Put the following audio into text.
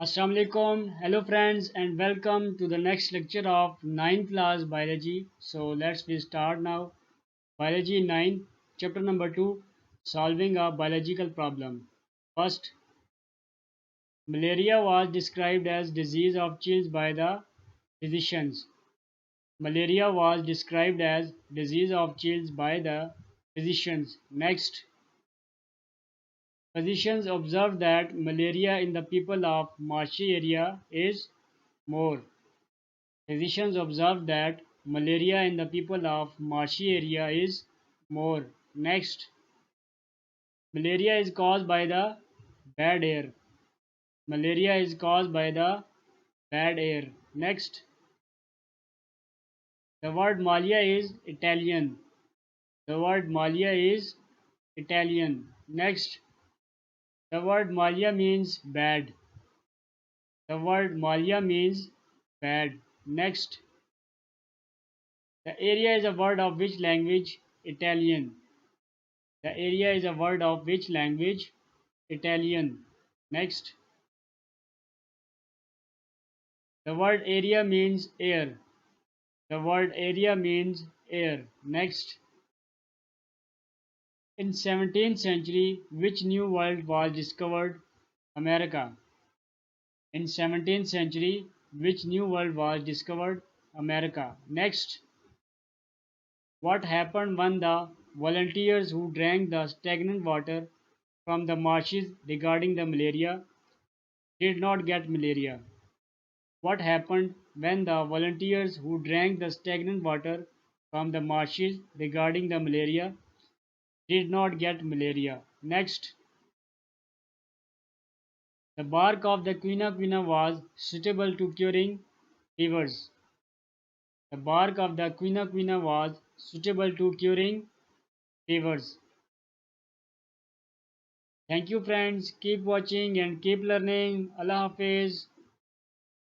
Assalamu alaikum. Hello friends and welcome to the next lecture of 9th class biology. So let's start now. Biology 9, chapter number 2, solving a biological problem. First, malaria was described as disease of chills by the physicians. Malaria was described as disease of chills by the physicians. Next, physicians observed that malaria in the people of marshy area is more. Physicians observed that malaria in the people of marshy area is more. Next, malaria is caused by the bad air. Malaria is caused by the bad air. Next, the word malia is Italian. The word malia is Italian. Next, the word malia means bad. The word malia means bad. Next, the area is a word of which language? Italian. The area is a word of which language? Italian. Next, the word area means air. The word area means air. Next, in 17th century, which new world was discovered? America. In 17th century, which new world was discovered? America. Next, what happened when the volunteers who drank the stagnant water from the marshes regarding the malaria did not get malaria? What happened when the volunteers who drank the stagnant water from the marshes regarding the malaria did not get malaria? Next, the bark of the quina was suitable to curing fevers. The bark of the quina was suitable to curing fevers. Thank you friends. Keep watching and keep learning. Allah Hafiz.